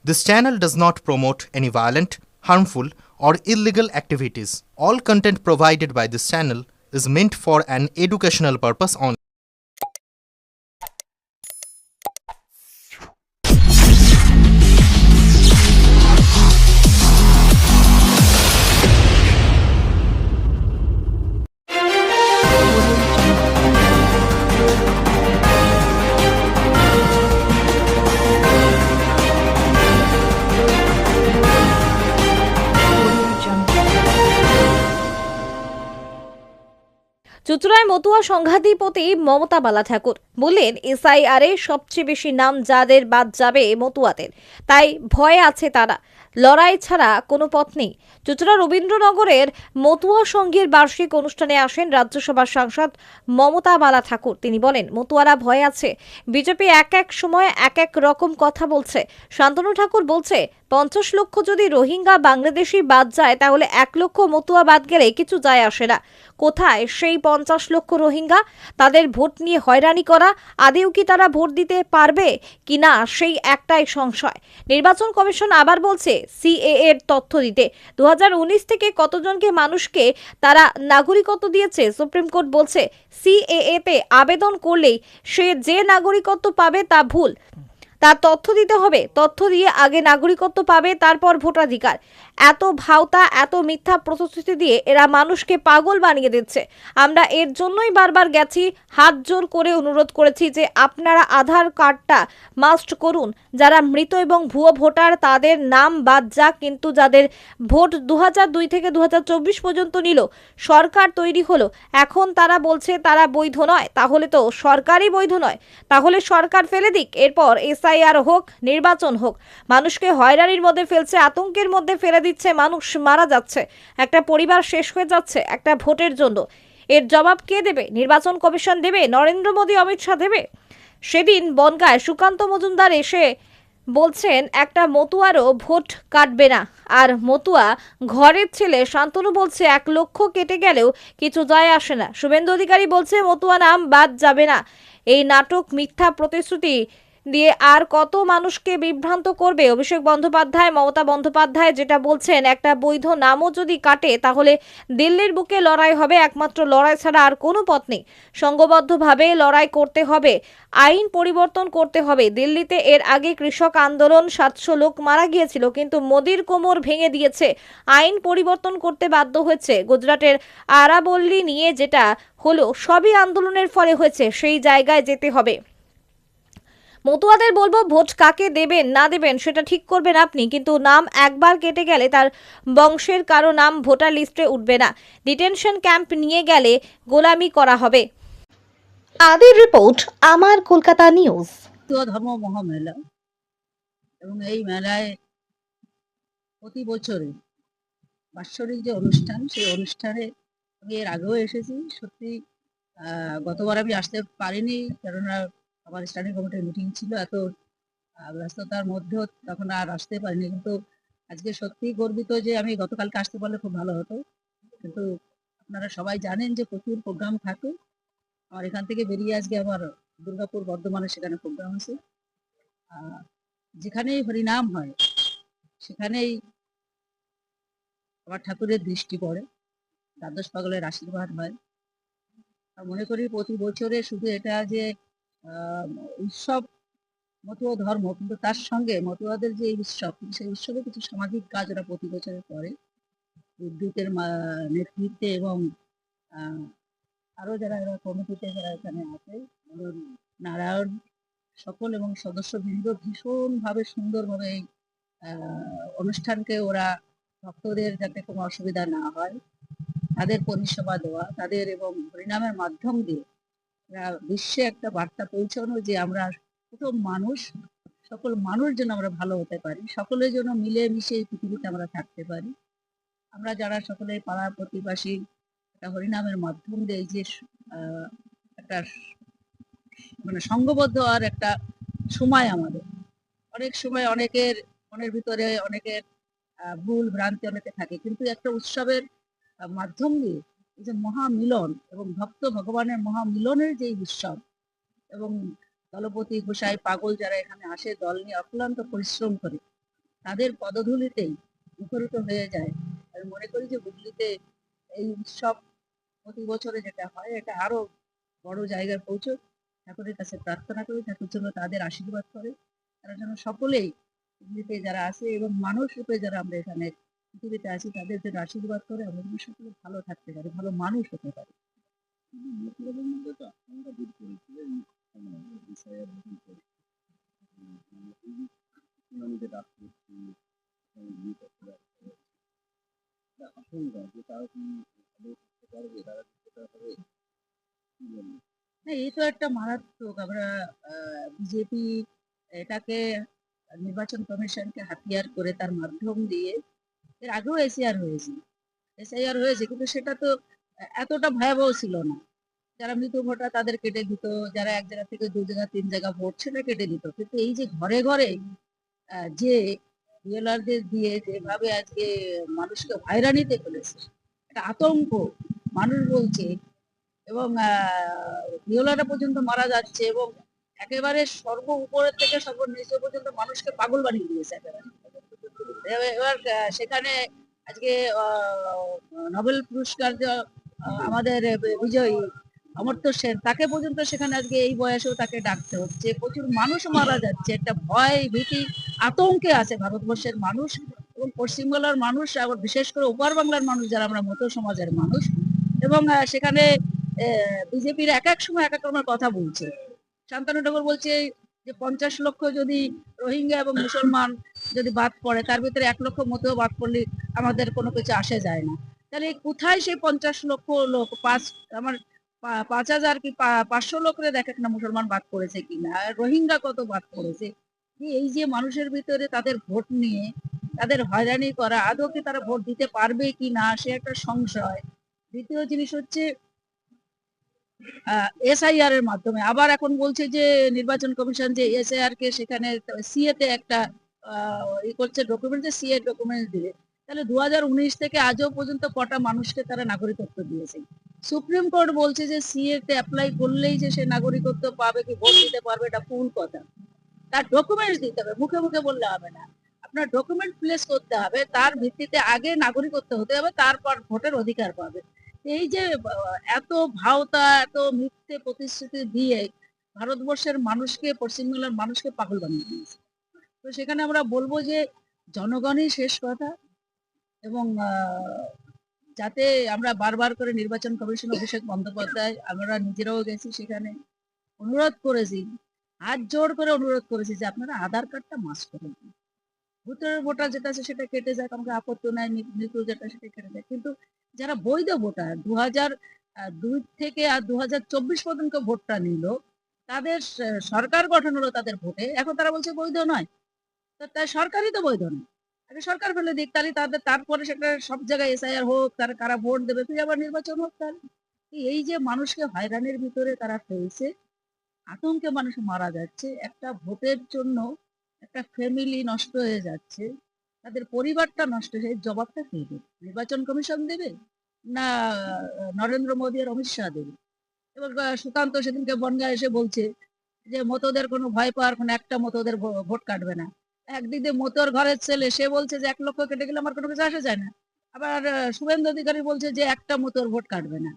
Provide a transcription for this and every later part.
This channel does not promote any violent, harmful, or illegal activities. All content provided by this channel is meant for an educational purpose only. চুঁচুড়ায় Matua সংঘাধিপতি Mamata বালা ঠাকুর বললেন, SIR এ সবচেয়ে বেশি নাম যাদের বাদ যাবে মতুয়াদের, তাই ভয়ে আছে তারা। লড়াই ছাড়া কোনো পথ নেই। চুঁচুড়া রবীন্দ্রনগরের মতুয়া সংঘের বার্ষিক অনুষ্ঠানে আসেন রাজ্যসভার সাংসদ মমতা বালা ঠাকুর। তিনি বলেন, মতুয়ারা ভয়ে আছে। বিজেপি এক এক সময় এক এক রকম কথা বলছে। শান্তনু ঠাকুর বলছে, 50 লক্ষ যদি রোহিঙ্গা বাংলাদেশি বাদ যায় তাহলে 1 লক্ষ মতুয়া বাদ গেলে কিছু যায় আসে না। কোথায় সেই 50 লক্ষ রোহিঙ্গা? তাদের ভোট নিয়ে হয়রানি করা, আদেও কি তারা ভোট দিতে পারবে কিনা সেই একটাই সংশয়। নির্বাচন কমিশন আবার বলছে সিএএ এর তথ্য দিতে। 2019 থেকে কতজনকে মানুষকে তারা নাগরিকত্ব দিয়েছে। সুপ্রিম কোর্ট বলছে সিএএ তে আবেদন করলেই সে যে নাগরিকত্ব পাবে তা ভুল, তার তথ্য দিতে হবে। তথ্য দিয়ে আগে নাগরিকত্ব পাবে, তারপর ভোটাধিকার। এত ভাওতা, এত মিথ্যা প্রতিশ্রুতি দিয়ে এরা মানুষকে পাগল বানিয়ে দিচ্ছে। আমরা এর জন্যই বারবার গেছি, হাত জোর করে অনুরোধ করেছি যে আপনারা আধার কার্ডটা মাস্ট করুন। যারা মৃত এবং ভুয়ো ভোটার তাদের নাম বাদ যাক, কিন্তু যাদের ভোট 2002 থেকে 2024 পর্যন্ত নিল, সরকার তৈরি হলো, এখন তারা বলছে তারা বৈধ নয়। তাহলে তো সরকারই বৈধ নয়। তাহলে সরকার ফেলে দিক, এরপর এসআইআর হোক, নির্বাচন হোক। মানুষকে হয়রানির মধ্যে ফেলছে, আতঙ্কের মধ্যে ফেলে দিচ্ছে। মানুষ মারা যাচ্ছে, একটা পরিবার শেষ হয়ে যাচ্ছে একটা ভোটের জন্য। এর জবাব কে দেবে? নির্বাচন কমিশন দেবে? নরেন্দ্র মোদী, অমিত শাহ দেবে? সেদিন বনগাঁয় সুকান্ত মজুমদার এসে বলছেন একটা মতুয়ারও ভোট কাটবে না। আর মতুয়া ঘরের ছেলে শান্তনু বলছে 1 লক্ষ কেটে গেলেও কিছু যায় আসে না। শুভেন্দু অধিকারী বলছে মতুয়া নাম বাদ যাবে না। এই নাটক, মিথ্যা প্রতিশ্রুতি দিয়ে আর কত মানুষকে বিভ্রান্ত করবে? অভিষেক বন্দ্যোপাধ্যায়, মমতা বন্দ্যোপাধ্যায় যেটা বলছেন, একটা বৈধ নামও যদি কাটে তাহলে দিল্লির বুকে লড়াই হবে। একমাত্র লড়াই ছাড়া আর কোনো পথ নেই। সংঘবদ্ধভাবে লড়াই করতে হবে, আইন পরিবর্তন করতে হবে। দিল্লিতে এর আগে কৃষক আন্দোলন, 700 লোক মারা গিয়েছিল, কিন্তু মোদির কোমর ভেঙে দিয়েছে। আইন পরিবর্তন করতে বাধ্য হয়েছে। গুজরাটের আরাবল্লী নিয়ে যেটা হলো সবই আন্দোলনের ফলে হয়েছে। সেই জায়গায় যেতে হবে। মতুয়াদের বলবো, ভোট কাকে দেবেন না দেবেন সেটা ঠিক করবেন আপনি, কিন্তু নাম একবার কেটে গেলে তার বংশের কারো নাম ভোটার লিস্টে উঠবে না। ডিটেনশন ক্যাম্প নিয়ে গেলে গোলামি করা হবে। আদির রিপোর্ট, আমার কলকাতা নিউজ। ধর্ম মহামেলা, এবং এই মেলায় প্রতি বছরে বাৎসরিক যে অনুষ্ঠান, সেই অনুষ্ঠানে আমি এর আগেও এসেছি। সত্যি গতবার আমি আসতে পারিনি, কেননা আমার স্ট্যান্ডিং কমিটির মিটিং ছিল। এত ব্যস্ততার মধ্যেও তখন আর আসতে পারিনি, কিন্তু আজকে সত্যি গর্বিত যে আমি গতকালকে আসতে পারলে খুব ভালো হতো। কিন্তু আপনারা সবাই জানেন যে প্রচুর প্রোগ্রাম থাকে। আমার এখান থেকে বেরিয়ে আজকে আমার দুর্গাপুর, বর্ধমানে সেখানে প্রোগ্রাম আছে। যেখানেই হরিনাম হয় সেখানেই আমার ঠাকুরের দৃষ্টি পড়ে, দ্বাদশ পাগলের আশীর্বাদ হয়। আর মনে করি প্রতি বছরে শুধু এটা যে উৎসব মতুয়া ধর্ম, কিন্তু তার সঙ্গে মতুয়াদের যে উৎসব, সেই উৎসবে কিছু সামাজিক কাজ ওরা প্রতি বছরে করে। বিদ্যুতের নেতৃত্বে এবং আরো যারা এরা কমিটিতে যারা এখানে আছে, নারায়ণ সকল এবং সদস্যবৃন্দ ভীষণ ভাবে সুন্দরভাবে এই অনুষ্ঠানকে ওরা ভক্তদের যাতে কোনো অসুবিধা না হয় তাদের পরিষেবা দেওয়া, তাদের এবং হরিনামের মাধ্যম দিয়ে বিশ্বে একটা বার্তা পৌঁছানো যে আমরা প্রথম মানুষ, সকল মানুষ যেন আমরা ভালো হতে পারি, সকলের জন্য মিলে মিশে এই পৃথিবীতে আমরা থাকতে পারি। আমরা যারা সকলে পাড়া প্রতিবাসী একটা হরিনামের মাধ্যম দিয়ে এই যে একটা মানে সংঘবদ্ধ আর একটা সময়, আমাদের অনেক সময় অনেকের মনের ভিতরে অনেকের ভুল ভ্রান্তি অনেকে থাকে, কিন্তু একটা উৎসবের মাধ্যম দিয়ে এই যে মহামিলন এবং ভক্ত ভগবানের মহামিলনের যে উৎসব, এবং দলপতি গোসাই পাগল যারা এখানে আসে দল নিয়ে অক্লান্ত পরিশ্রম করে, তাদের পদধূলিতেই মুখরিত হয়ে যায়। আমি মনে করি যে হুগলিতে এই উৎসব প্রতি বছরে যেটা হয় এটা আরো বড় জায়গায় পৌঁছুক। ঠাকুরের কাছে প্রার্থনা করি ঠাকুর যেন তাদের আশীর্বাদ করে, তারা যেন সকলেই পৃথিবীতে যারা আছে এবং মানুষ রূপে যারা আমরা এখানে পৃথিবীতে আছি তাদের যেন আশীর্বাদ করে আমরা যেন সকলে ভালো থাকতে পারি, ভালো মানুষ হতে পারি। মতলবের মধ্যে তো আশঙ্কা দূর করেছে বিষয়ের মতন করে আমাদের রাষ্ট্র আশঙ্কা যে তারা কি ভালো থাকতে পারবে, তারা সেটা হবে কি বলবো? না, এই তো একটা মারাত্মক আমরা বিজেপি এটাকে নির্বাচন কমিশনকে হাতিয়ার করে তার মাধ্যম দিয়ে এর আগেও এসআইআর হয়েছে কিন্তু সেটা তো এতটা ভয়াবহ ছিল না। যারা মৃত ভোটার তাদের কেটে দিত, যারা এক জায়গা থেকে দু জায়গা তিন জায়গা ভোট সেটা কেটে দিত, কিন্তু এই যে ঘরে ঘরে যে বিএলআরদের দিয়ে যেভাবে আজকে মানুষকে হয়রানিতে ফেলেছে, একটা আতঙ্ক মানুষ বলছে, এবং বিওলাটা পর্যন্ত মারা যাচ্ছে এবং একেবারে সর্ব উপরের থেকে সর্বনিচ পর্যন্ত মানুষকে পাগল বানিয়ে দিয়েছে একেবারে। এবার সেখানে আজকে নোবেল পুরস্কার যে আমাদের বিজয়ী অমর্ত্য সেন তাকে পর্যন্ত সেখানে আজকে এই বয়সেও তাকে ডাকতে হচ্ছে, প্রচুর মানুষ মারা যাচ্ছে, একটা ভয় ভীতি আতঙ্কে আছে ভারতবর্ষের মানুষ এবং পশ্চিমবাংলার মানুষ, আবার বিশেষ করে ওপার বাংলার মানুষ যারা আমরা মতো সমাজের মানুষ। এবং সেখানে বিজেপির এক এক সময় এক এক রকমের কথা বলছে। শান্তনু ঠাকুর বলছে যে 50 লক্ষ যদি রোহিঙ্গা এবং মুসলমান যদি বাদ পড়ে তার ভিতরে 1 লক্ষ মতেও বাদ পড়লে আমাদের কোনো কিছু আসে যায় না। তাহলে কোথায় সেই 50 লক্ষ লোক আমার 5,000 কি 500 লোকরে দেখে না মুসলমান বাদ পড়েছে কিনা, রোহিঙ্গা কত বাদ পড়েছে। এই যে মানুষের ভিতরে তাদের ভোট নিয়ে তাদের হয়রানি করা, আদৌ কি তারা ভোট দিতে পারবে কি না সে একটা সংশয়। দ্বিতীয় জিনিস হচ্ছে এসআইআর এর মাধ্যমে আবার এখন বলছে যে নির্বাচন কমিশন যে এসআইআর কে সেখানে সিএ তে একটা ই করছে ডকুমেন্ট, যে সিএ ডকুমেন্ট দিবে। তাহলে 2019 থেকে আজও পর্যন্ত কটা মানুষকে তারা নাগরিকত্ব দিয়েছে। সুপ্রিম কোর্ট বলছে যে সিএ তে অ্যাপ্লাই করলেই যে সে নাগরিকত্ব পাবে কি ভোট দিতে পারবে এটা ভুল কথা। তার ডকুমেন্টস দিতে হবে, মুখে মুখে বললে হবে না। আপনার ডকুমেন্ট প্লেস করতে হবে, তার ভিত্তিতে আগে নাগরিকত্ব হতে হবে, তারপর ভোটের অধিকার পাবে। এই যে এত ভাওতা এত মিথ্যে প্রতিশ্রুতি দিয়ে ভারতবর্ষের মানুষকে পশ্চিমবাংলার মানুষকে পাগল বানিয়ে দিয়েছে। তো সেখানে আমরা বলবো যে জনগণই শেষ কথা, এবং যাতে আমরা বারবার করে নির্বাচন কমিশন অভিষেক বন্দ্যোপাধ্যায় আমরা নিজেরাও গেছি সেখানে অনুরোধ করেছি, হাত জোর করে অনুরোধ করেছি যে আপনারা আধার কার্ডটা মাস্ট করে দিন। ভূতের ভোটার যেটা আছে সেটা কেটে যাক, আমাকে আপত্তি নাই, মৃত্যু যেটা সেটা কেটে যায়, কিন্তু যারা বৈধ ভোটার 2002 থেকে আর 2024 পর্যন্ত ভোটটা নিল, তাদের সরকার গঠন হলো তাদের ভোটে, এখন তারা বলছে বৈধ নয়। তো তাই সরকারই তো বৈধ নয়, আগে সরকার ফেলে দিক, তাহলে তাদের তারপরে সেটা সব জায়গায় এসআইআর হোক, তারা কারা ভোট দেবে তুই আবার নির্বাচন হোক। তাহলে এই যে মানুষকে হয়রানির ভিতরে তারা ফেলছে, আতঙ্কে মানুষ মারা যাচ্ছে, একটা ভোটের জন্য একটা ফ্যামিলি নষ্ট হয়ে যাচ্ছে, তাদের পরিবারটা নষ্ট হয়ে, জবাবটা কে দেবে? নির্বাচন কমিশন দেবে না নরেন্দ্র মোদী আর অমিত শাহ দেবে? এবার সুকান্ত সেদিনকে বনগাঁ এসে বলছে যে মতোদের কোনো ভয় পাওয়ার কোনো একটা মতোদের ভোট কাটবে না। একদিক দিয়ে মতোর ঘরের ছেলে সে বলছে যে 1 লক্ষ কেটে গেলে আমার কোনো কিছু আসে যায় না, আবার শুভেন্দু অধিকারী বলছে যে একটা মতোর ভোট কাটবে না।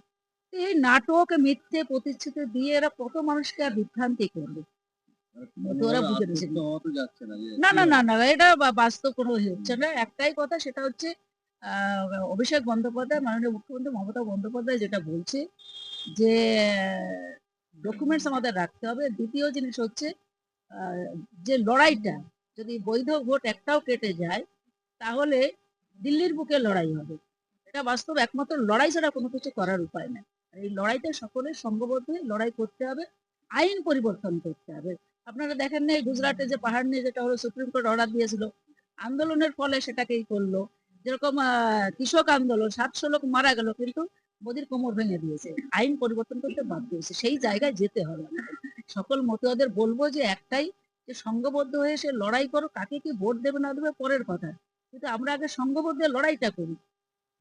এই নাটক মিথ্যে প্রতিশ্রুতি দিয়ে এরা কত মানুষকে আর বিভ্রান্তি করবে, ওরা বুঝে নিচ্ছে না। না না না না, এটা বাস্তব কোনো হচ্ছে না। একটাই কথা, সেটা হচ্ছে অভিষেক বন্দ্যোপাধ্যায়, মাননীয় মুখ্যমন্ত্রী মমতা বন্দ্যোপাধ্যায় যেটা বলছে যে ডকুমেন্টস আমাদের রাখতে হবে। দ্বিতীয় জিনিস হচ্ছে যে লড়াইটা, যদি বৈধ ভোট একটাও কেটে যায় তাহলে দিল্লির বুকে লড়াই হবে, এটা বাস্তব। একমাত্র লড়াই ছাড়া কোনো কিছু করার উপায় নেই। এই লড়াইতে সকলের সঙ্গবদ্ধ হয়ে লড়াই করতে হবে, আইন পরিবর্তন করতে হবে। আপনারা দেখেন না গুজরাটে যে পাহাড় নিয়ে যেটা হলো, সুপ্রিম কোর্ট অর্ডার দিয়েছিল, আন্দোলনের ফলে সেটাকেই করলো। যেরকম কৃষক আন্দোলন 700 লোক মারা গেল, কিন্তু মোদির কোমর ভেঙে দিয়েছে, আইন পরিবর্তন করতে বাধ্য হয়েছে। সেই জায়গায় যেতে হবে। সকল মতুয়াদের বলবো যে একটাই, যে সংঘবদ্ধ হয়ে সে লড়াই করো, কাকে কি ভোট দেবে না দেবে পরের কথা, কিন্তু আমরা আগে সংঘবদ্ধ লড়াইটা করি।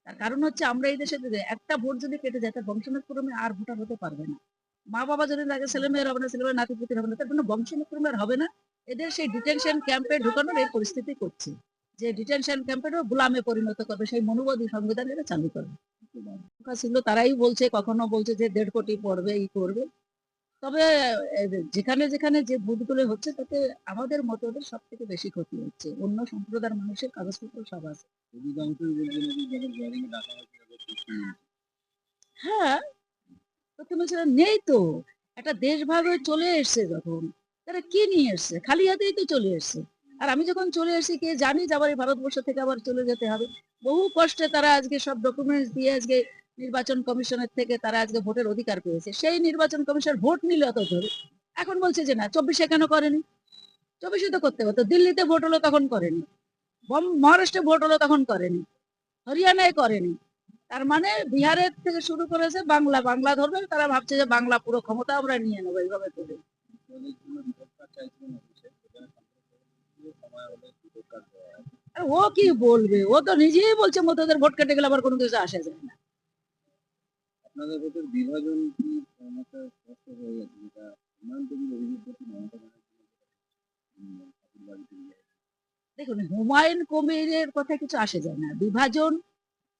তার কারণ হচ্ছে আমরা এই দেশে একটা ভোট যদি কেটে যায় তার বংশানুক্রমে আর ভোটার হতে পারবে না। মা বাবা যদি লাগে ছেলে মেয়ের হবে না, ছেলে মেয়ের নাতিপুতির হবে না, তার কোনো বংশানুক্রমে আর হবে না। এদের সেই ডিটেনশন ক্যাম্পে ঢুকানোর এই পরিস্থিতি করছে। যে ডিটেনশন ক্যাম্পেরও গোলামে পরিণত করবে, সেই মনোবাদী সংবিধান এটা চালু করবে। ছিল তারাই বলছে, কখনো বলছে যে 1.5 কোটি পড়বে, এই করবে। তবে যেখানে যেখানে যে বুথগুলো হচ্ছে তাতে আমাদের মতদের সব থেকে বেশি ক্ষতি হচ্ছে। অন্য সম্প্রদায়ের মানুষের কাগজপত্র সব আছে। হ্যাঁ, প্রথমে সেটা নেই তো। একটা দেশ ভাগ হয়ে চলে এসছে যখন, তারা কি নিয়ে এসছে? খালি হাতেই তো চলে এসছে। আর আমি যখন চলে এসেছি, কে জানি যে আবার এই ভারতবর্ষ থেকে আবার চলে যেতে হবে। বহু কষ্টে তারা আজকে সব ডকুমেন্টস দিয়ে আজকে নির্বাচন কমিশনের থেকে তারা আজকে ভোটের অধিকার পেয়েছে। সেই নির্বাচন কমিশন ভোট নিল অত ধরে, এখন বলছে যে না 24-এ কেন করেনি? 24-এ তো করতে পারতো। দিল্লিতে ভোট হলো তখন করেনি, মহারাষ্ট্রে ভোট হলো তখন করেনি, হরিয়ানায় করেনি। তার মানে বিহারের থেকে শুরু করেছে বাংলা, বাংলা ধরবে, তারা ভাবছে যে বাংলা পুরো ক্ষমতা আমরা নিয়ে নেবো এইভাবে করে। আর ও কি বলবে? ও তো নিজেই বলছে মতদের ভোট কেটে গেলে আবার কোনো কিছু আসে যায় না। আপনাদের ভোটের বিভাজন কি অনেকটা স্পষ্ট হয়ে গেছে, যেটা হুমায়ুন কবির অভিযোগ করছেন মমতা ব্যানার্জি দেখুন, হুমায়ুন কবিরের কথা কিছু আসে যায় না। বিভাজন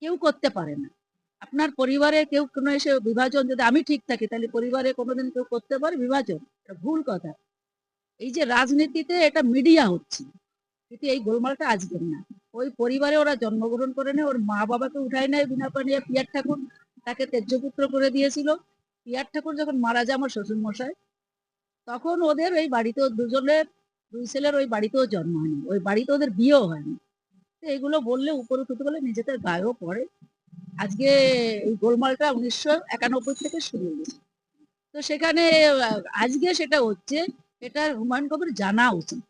কেউ করতে পারে না। আপনার পরিবারে কেউ কোনো এসে বিভাজন, যদি আমি ঠিক থাকি তাহলে পরিবারে কোনোদিন কেউ করতে পারে বিভাজন? এটা ভুল কথা। এই যে রাজনীতিতে এটা মিডিয়া হচ্ছে, কিন্তু এই গোলমালটা আজকের না। ওই পরিবারে ওরা জন্মগ্রহণ করে নেয়, ওর মা বাবাকে উঠায় নেয় বিনা পানিয়ে। পিয়ার ঠাকুর তাকে তেজ্যপুত্র করে দিয়েছিল। পিয়ার ঠাকুর যখন মারা যায় আমার শ্বশুর মশাই, তখন ওদের ওই বাড়িতেও দুই ছেলের ওই বাড়িতেও জন্ম হয়নি, ওই বাড়িতে ওদের বিয়েও হয়নি। তো এগুলো বললে উপরে উঠতে বলে নিজেদের গায়েও পড়ে। আজকে এই গোলমালটা 1991 থেকে শুরু হয়েছে। তো সেখানে আজকে সেটা হচ্ছে, এটা হুমায়ুন কবির জানা উচিত।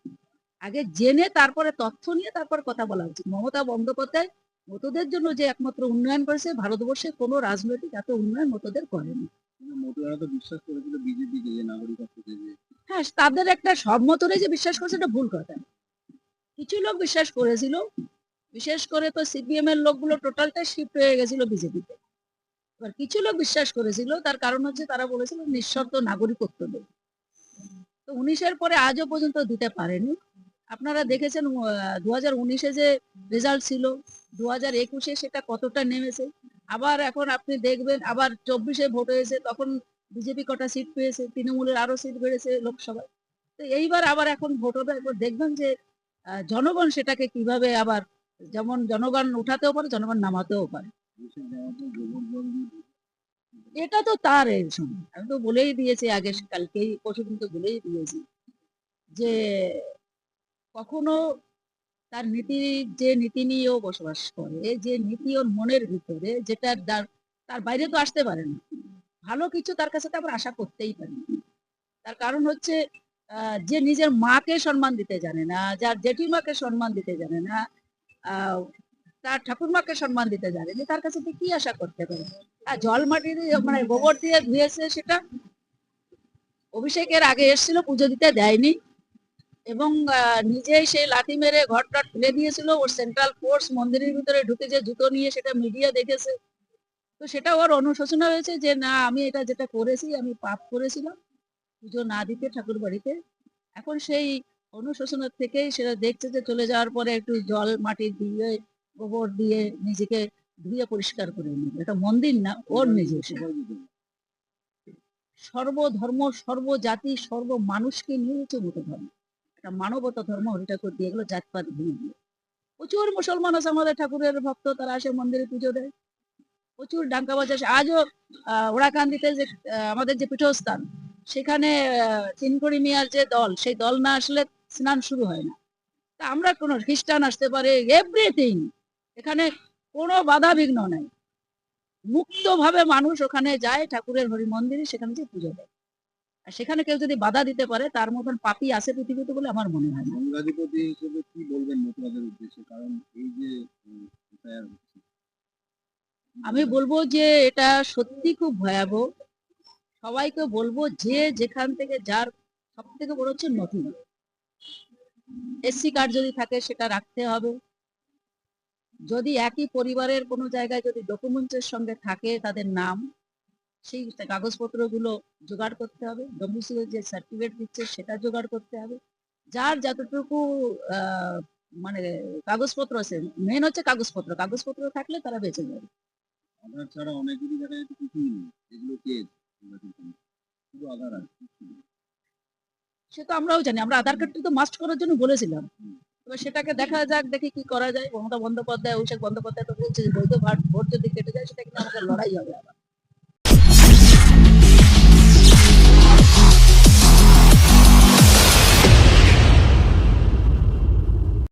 আগে জেনে তারপরে তথ্য নিয়ে তারপর কথা বলা উচিত। মমতা বন্দ্যোপাধ্যায় মতদের জন্য যে একমাত্র উন্নয়ন করেছে, ভারতবর্ষে কোনো রাজনৈতিক এত উন্নয়ন মতদের করেনি। মতুয়ারা তো বিশ্বাস করেছিল বিজেপিকে, যে নাগরিকত্ব দেবে। হ্যাঁ, তাদের একটা সব মতরে যে বিশ্বাস করছে এটা ভুল কথা। কিছু লোক বিশ্বাস করেছিল, বিশেষ করে তো সিপিএম এর লোকগুলো টোটালটাই শিফট হয়ে গেছিল বিজেপিতে। এবার কিছু লোক বিশ্বাস করেছিল, তার কারণ হচ্ছে তারা বলেছিল নিঃশর্ত নাগরিকত্ব দেবে। তো 19-এর পরে আজও পর্যন্ত দিতে পারেনি। আপনারা দেখেছেন 2019-এ যে রেজাল্ট ছিল, 2021-এ সেটা কতটা নেমেছে। আবার এখন আপনি দেখবেন আবার 24-এ ভোট হয়েছে, তখন বিজেপি কটা সিট পেয়েছে, তৃণমূলের আরো সিট বেড়েছে লোকসভায়। তো এইবার আবার এখন ভোট হবে, একবার দেখবেন যে জনগণ সেটাকে কিভাবে আবার, যেমন জনগণ উঠাতেও পারে, জনগণ নামাতেও পারে। এটা তো তার এর সঙ্গে আমি তো বলেই দিয়েছি আগে, কালকেই পরশুদিন তো বলেই দিয়েছি যে কখনো তার নীতি, যে নীতি নিয়ে ও বসবাস করে, যে নীতি ওর মনের ভিতরে, যেটা তার বাইরে তো আসতে পারে না। ভালো কিছু তার কাছে তো আমরা আশা করতেই পারি না। তার কারণ হচ্ছে যে নিজের মাকে সম্মান দিতে জানে না, যার জেঠিমাকে সম্মান দিতে জানে না, তার ঠাকুরমাকে সম্মান দিতে জানে না, তার কাছে কি আশা করতে পারে? আর জল মাটি দিয়ে মানে গোবর দিয়ে ধুয়েছে, সেটা অভিষেকের আগে এসেছিল, পুজো দিতে দেয়নি, এবং নিজেই সেই লাথি মেরে ঘরটা ফেলে দিয়েছিল। ওর সেন্ট্রাল ফোর্স মন্দিরের ভিতরে ঢুকেছে জুতো নিয়ে, সেটা মিডিয়া দেখেছে। তো সেটা ওর অনুশোচনা হয়েছে যে না, আমি এটা যেটা করেছি আমি পাপ করেছিলাম পুজো না দিতে ঠাকুর বাড়িতে। এখন সেই অনুশোচনার থেকেই সেটা দেখছে যে চলে যাওয়ার পরে একটু জল মাটি দিয়ে গোবর দিয়ে নিজেকে ধুয়ে পরিষ্কার করে নেবে। এটা মন্দির না, ওর নিজস্ব। সর্বধর্ম, সর্বজাতি, সর্ব মানুষকে নিয়ে হচ্ছে মতো ধর্ম, একটা মানবতা ধর্ম হরি ঠাকুর দিয়ে, এগুলো জাতপাত ভেঙে দিয়ে। প্রচুর মুসলমান আছে আমাদের ঠাকুরের ভক্ত, তারা আসে মন্দিরে পুজো দেয়। প্রচুর ডাঙ্কা বাজে আসে। আজও ওড়াকান্দিতে যে আমাদের যে পীঠস্থান, সেখানে চিনকড়ি মিয়ার যে দল, সেই দল না আসলে স্নান শুরু হয় না। তা আমরা কোনো খ্রিস্টান আসতে পারে, এভরিথিং, এখানে কোনো বাধা বিঘ্ন নাই। মুক্ত ভাবে মানুষ ওখানে যায় ঠাকুরের হরি মন্দিরে, সেখানে যে পুজো দেয়। আর সেখানে কেউ যদি বাধা দিতে পারে, তার মতন পাপী আছে পৃথিবীতে বলে আমার মনে হয় না। সংঘাধিপতি হিসেবে কি বলবেন মতুয়াদের উদ্দেশ্যে? কারণ এই যে আমি বলবো যে এটা সত্যি খুব ভয়াবহ। সবাইকে বলবো যে যেখান থেকে, যার সব থেকে বড় হচ্ছে নথি, এসসি কার্ড যদি থাকে সেটা রাখতে হবে। যদি একই পরিবারের কোনো জায়গায় যদি ডকুমেন্টসের সঙ্গে থাকে তাদের নাম, সেই কাগজপত্রগুলো জোগাড় করতে হবে। ডোমিসাইল যে সার্টিফিকেট দিচ্ছে সেটা জোগাড় করতে হবে। যার যতটুকু মানে কাগজপত্র আছে, মেন হচ্ছে কাগজপত্র, কাগজপত্র থাকলে তারা বেঁচে যাবে। আধার ছাড়া অনেকেরই দেখা যাচ্ছে কিছুই নেই, এগুলো কেস শুধু আধার আছে, কিছু নেই। সে তো আমরাও জানি, আমরা আধার কার্ডটা তো মাস্ট করার জন্য বলেছিলাম। এবার সেটাকে দেখা যাক, দেখি কি করা যায়। মমতা বন্দ্যোপাধ্যায়, অভিষেক বন্দ্যোপাধ্যায় তো বলছে যে বৈধ ভোট যদি কেটে যায় সেটা কিন্তু আমাকে লড়াই হবে আবার।